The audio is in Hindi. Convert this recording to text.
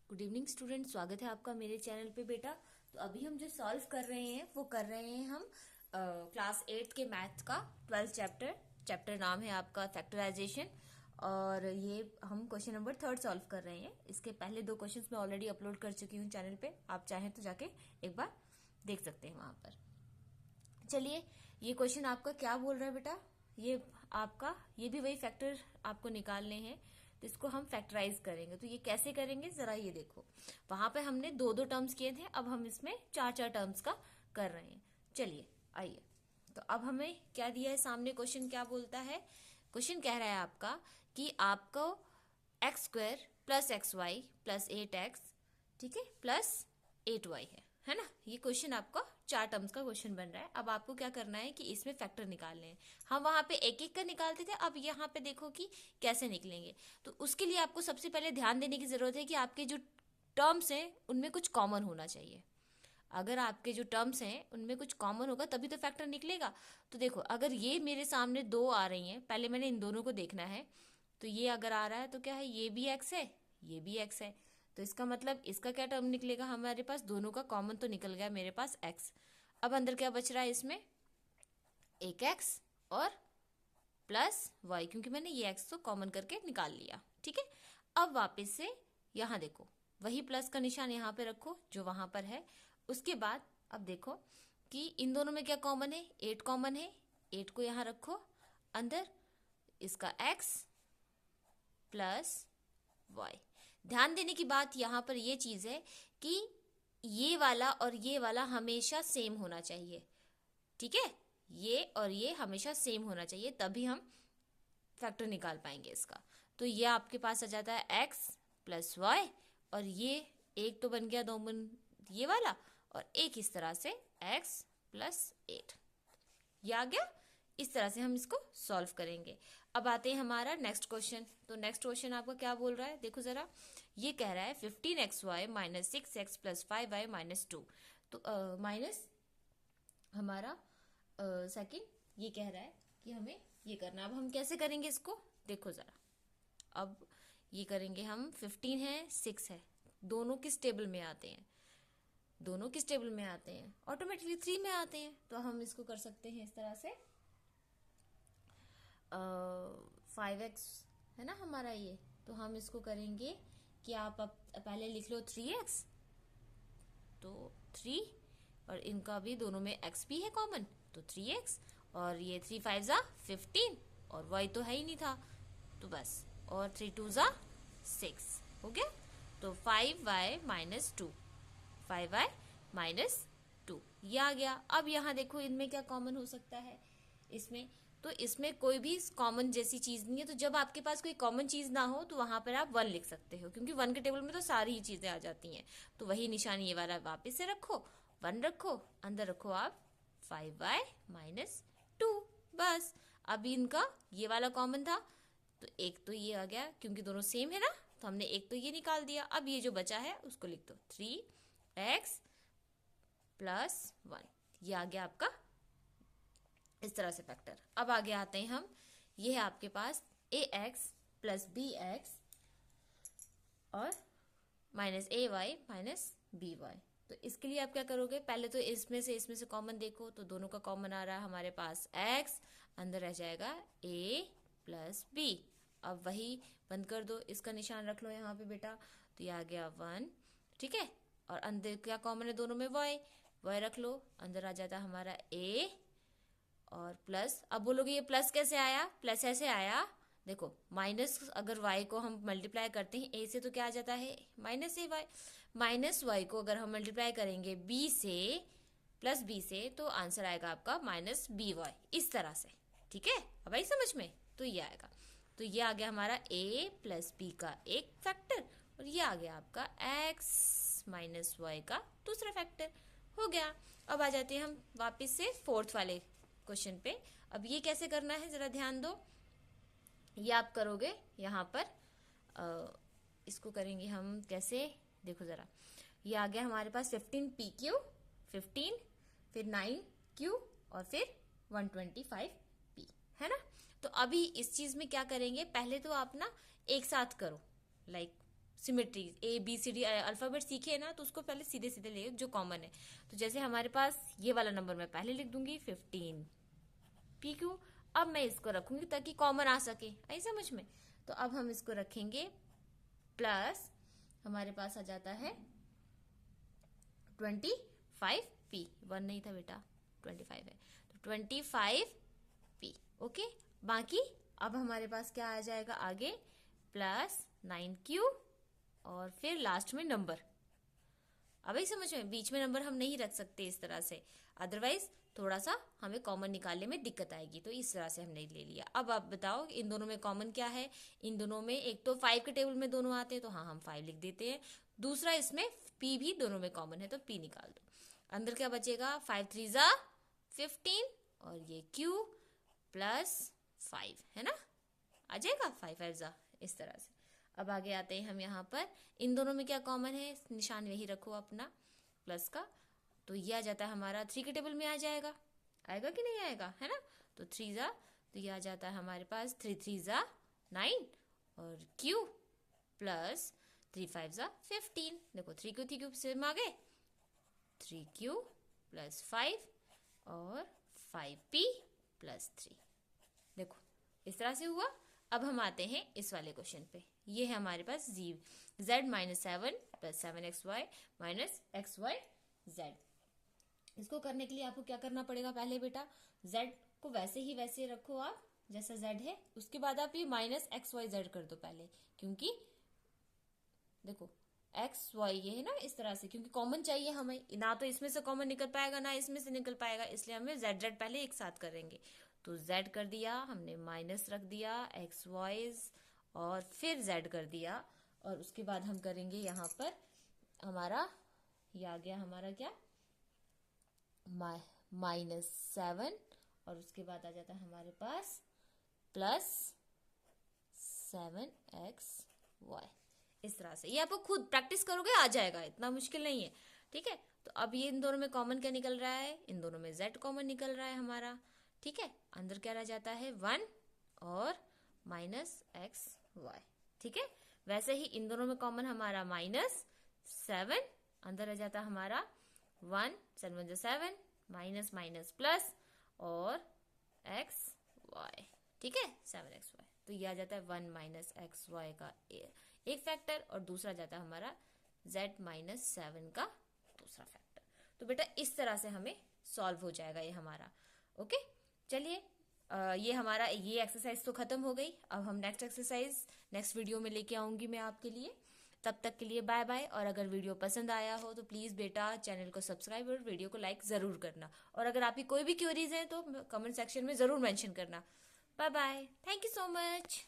गुड इवनिंग स्टूडेंट, स्वागत है आपका मेरे चैनल पे बेटा। तो अभी हम जो सॉल्व कर रहे हैं वो कर रहे हैं हम क्लास 8 के मैथ का 12th चैप्टर नाम है आपका फैक्टराइजेशन। और ये हम क्वेश्चन नंबर 3 सॉल्व कर रहे हैं। इसके पहले 2 क्वेश्चंस मैं ऑलरेडी अपलोड कर चुकी हूँ चैनल पे, आप चाहें तो जाके एक बार देख सकते हैं वहां पर। चलिए, ये क्वेश्चन आपका क्या बोल रहा है बेटा, ये भी वही फैक्टर आपको निकालने हैं, तो इसको हम फैक्टराइज करेंगे। तो ये कैसे करेंगे जरा ये देखो, वहां पे हमने 2-2 टर्म्स किए थे, अब हम इसमें 4-4 टर्म्स का कर रहे हैं। चलिए आइए, तो अब हमें क्या दिया है सामने, क्वेश्चन क्या बोलता है। क्वेश्चन कह रहा है आपका कि आपको x² plus XY plus 8x, ठीक है, प्लस 8y है ना। ये क्वेश्चन आपका 4 टर्म्स का क्वेश्चन बन रहा है। अब आपको क्या करना है कि इसमें फैक्टर निकालने हैं। हम वहां पे एक एक का निकालते थे, अब यहाँ पे देखो कि कैसे निकलेंगे। तो उसके लिए आपको सबसे पहले ध्यान देने की जरूरत है कि आपके जो टर्म्स हैं उनमें कुछ कॉमन होना चाहिए। अगर आपके जो टर्म्स हैं उनमें कुछ कॉमन होगा तभी तो फैक्टर निकलेगा। तो देखो, अगर ये मेरे सामने 2 आ रही हैं, पहले मैंने इन दोनों को देखना है। तो ये अगर आ रहा है तो क्या है, ये भी x है, ये भी x है। तो इसका मतलब इसका क्या टर्म निकलेगा, हमारे पास दोनों का कॉमन तो निकल गया मेरे पास x। अब अंदर क्या बच रहा है इसमें, एक x और प्लस y, क्योंकि मैंने ये x तो कॉमन करके निकाल लिया, ठीक है। अब वापस से यहाँ देखो, वही प्लस का निशान यहाँ पे रखो जो वहां पर है। उसके बाद अब देखो कि इन दोनों में क्या कॉमन है, 8 कॉमन है। 8 को यहाँ रखो अंदर, इसका x प्लस y। ध्यान देने की बात यहाँ पर ये चीज है कि ये वाला और ये वाला हमेशा सेम होना चाहिए, ठीक है। ये और ये हमेशा सेम होना चाहिए, तभी हम फैक्टर निकाल पाएंगे इसका। तो ये आपके पास आ जाता है x प्लस y, और ये एक तो बन गया 2 बन ये वाला, और एक इस तरह से x प्लस 8, ये आ गया। इस तरह से हम इसको सॉल्व करेंगे। अब आते हैं हमारा नेक्स्ट क्वेश्चन। तो नेक्स्ट क्वेश्चन आपका क्या बोल रहा है, देखो जरा। ये कह रहा है 15xy minus 6x plus 5y minus 2। तो माइनस हमारा सेकंड ये कह रहा है कि हमें ये करना। अब हम कैसे करेंगे इसको, देखो जरा। अब ये करेंगे हम, 15 है 6 है, दोनों किस टेबल में आते हैं, दोनों किस टेबल में आते हैं, ऑटोमेटिकली 3 में आते हैं। तो हम इसको कर सकते हैं इस तरह से, 5x है ना हमारा ये, तो हम इसको करेंगे कि आप अब पहले लिख लो 3x, तो 3, और इनका भी दोनों में x भी है कॉमन, तो 3x, और ये 3 5 जा 15, और y तो है ही नहीं था, तो बस, और 3 2 जा 6 हो गया। तो 5y माइनस 2, 5y माइनस 2 ये आ गया। अब यहाँ देखो इनमें क्या कॉमन हो सकता है, इसमें तो इसमें कोई भी कॉमन जैसी चीज नहीं है। तो जब आपके पास कोई कॉमन चीज ना हो तो वहां पर आप 1 लिख सकते हो, क्योंकि 1 के टेबल में तो सारी ही चीजें आ जाती हैं। तो वही निशान ये वाला वापस से रखो, 1 रखो, अंदर रखो आप 5y माइनस 2, बस। अभी इनका ये वाला कॉमन था, तो एक तो ये आ गया, क्योंकि दोनों सेम है ना, तो हमने एक तो ये निकाल दिया। अब ये जो बचा है उसको लिख दो, 3x प्लस 1, ये आ गया आपका इस तरह से फैक्टर। अब आगे आते हैं हम, ये है आपके पास ax प्लस bx और माइनस ay माइनस by। तो इसके लिए आप क्या करोगे, पहले तो इसमें से कॉमन देखो, तो दोनों का कॉमन आ रहा है हमारे पास x, अंदर रह जाएगा a प्लस b। अब वही बंद कर दो, इसका निशान रख लो यहाँ पे बेटा, तो ये आ गया 1, ठीक है। और अंदर क्या कॉमन है दोनों में, y रख लो, अंदर आ जाता हमारा a और प्लस। अब बोलोगे ये प्लस कैसे आया, प्लस ऐसे आया, देखो माइनस अगर y को हम मल्टीप्लाई करते हैं a से तो क्या आ जाता है, माइनस ay। माइनस y को अगर हम मल्टीप्लाई करेंगे b से, प्लस b से, तो आंसर आएगा आपका माइनस by, इस तरह से, ठीक है। अब आई समझ में, तो ये आएगा। तो ये आ गया हमारा a प्लस b का एक फैक्टर, और ये आ गया आपका x माइनस y का दूसरा फैक्टर, हो गया। अब आ जाते हैं हम वापस से 4th वाले क्वेश्चन पे। अब ये कैसे करना है जरा ध्यान दो, ये आप करोगे यहाँ पर, इसको करेंगे हम कैसे, देखो जरा। ये आ गया हमारे पास 15pq, 15, फिर 9q, और फिर 125p, है ना। तो अभी इस चीज में क्या करेंगे, पहले तो आप ना एक साथ करो, लाइक सिमेट्री, ABCD अल्फाबेट सीखे है ना, तो उसको पहले सीधे सीधे ले जो कॉमन है। तो जैसे हमारे पास ये वाला नंबर मैं पहले लिख दूंगी 15 PQ। अब मैं इसको रखूंगी ताकि कॉमन आ सके, आई समझ में। तो अब हम इसको रखेंगे प्लस, हमारे पास आ जाता है 25P। 1 नहीं था बेटा, 25 है, तो 25P। ओके, बाकी अब हमारे पास क्या आ जाएगा आगे, प्लस 9Q और फिर लास्ट में नंबर। अब ही समझ में, बीच में नंबर हम नहीं रख सकते इस तरह से, अदरवाइज थोड़ा सा हमें कॉमन निकालने में दिक्कत आएगी। तो इस तरह से हमने ले लिया। अब आप बताओ इन दोनों में कॉमन क्या है। इन दोनों में एक तो 5 के टेबल में दोनों आते हैं, तो हाँ हम 5 लिख देते हैं। दूसरा इसमें P भी दोनों में कॉमन है, तो P निकाल दो। अंदर क्या बचेगा, 5 3 जा 15 और ये Q प्लस 5 है ना, आ जाएगा 5 5 जा, इस तरह से। अब आगे आते हैं हम यहाँ पर, इन दोनों में क्या कॉमन है, निशान यही रखो अपना प्लस का। तो ये आ जाता है हमारा 3 के टेबल में आ जाएगा, आएगा कि नहीं आएगा, है ना। तो 3 जा, तो ये आ जाता है हमारे पास 3 3 जा 9 और Q प्लस 3 5 जा 15। देखो 3Q 3Q सेम आ गए, 3Q प्लस 5 और 5P प्लस 3। देखो इस तरह से हुआ। अब हम आते हैं इस वाले क्वेश्चन पे। ये है हमारे पास Z minus 7 plus 7XY minus XY Z। इसको करने के लिए आपको क्या करना पड़ेगा, पहले बेटा Z को वैसे ही वैसे रखो आप जैसा Z है, उसके बाद आप ये माइनस XYZ कर दो पहले, क्योंकि देखो XY ये है ना इस तरह से, क्योंकि कॉमन चाहिए हमें, ना तो इसमें से कॉमन निकल पाएगा ना इसमें से निकल पाएगा, इसलिए हमें ZZ पहले एक साथ करेंगे। तो Z कर दिया हमने, माइनस रख दिया XY और फिर Z कर दिया, और उसके बाद हम करेंगे यहाँ पर हमारा, ये आ गया हमारा क्या, -7 और उसके बाद आ जाता है हमारे पास प्लस 7XY। इस तरह से ये आपको खुद प्रैक्टिस करोगे आ जाएगा, इतना मुश्किल नहीं है, ठीक है। तो अब ये इन दोनों में कॉमन क्या निकल रहा है, इन दोनों में Z कॉमन निकल रहा है हमारा, ठीक है। अंदर क्या रह जाता है 1 और माइनस XY, ठीक है। वैसे ही इन दोनों में कॉमन हमारा -7, अंदर रह जाता हमारा 1 7 7 माइनस माइनस प्लस और XY, ठीक है 7XY। तो ये आ जाता है 1 माइनस XY का एक फैक्टर और दूसरा जाता है हमारा Z माइनस 7 का दूसरा फैक्टर। तो बेटा इस तरह से हमें सॉल्व हो जाएगा ये हमारा। ओके, चलिए ये हमारा ये एक्सरसाइज तो खत्म हो गई। अब हम नेक्स्ट एक्सरसाइज नेक्स्ट वीडियो में लेके आऊंगी मैं आपके लिए। तब तक के लिए बाय बाय। और अगर वीडियो पसंद आया हो तो प्लीज़ बेटा चैनल को सब्सक्राइब और वीडियो को लाइक ज़रूर करना। और अगर आपकी कोई भी क्वेरीज है तो कमेंट सेक्शन में ज़रूर मेंशन करना। Bye bye, thank you so much.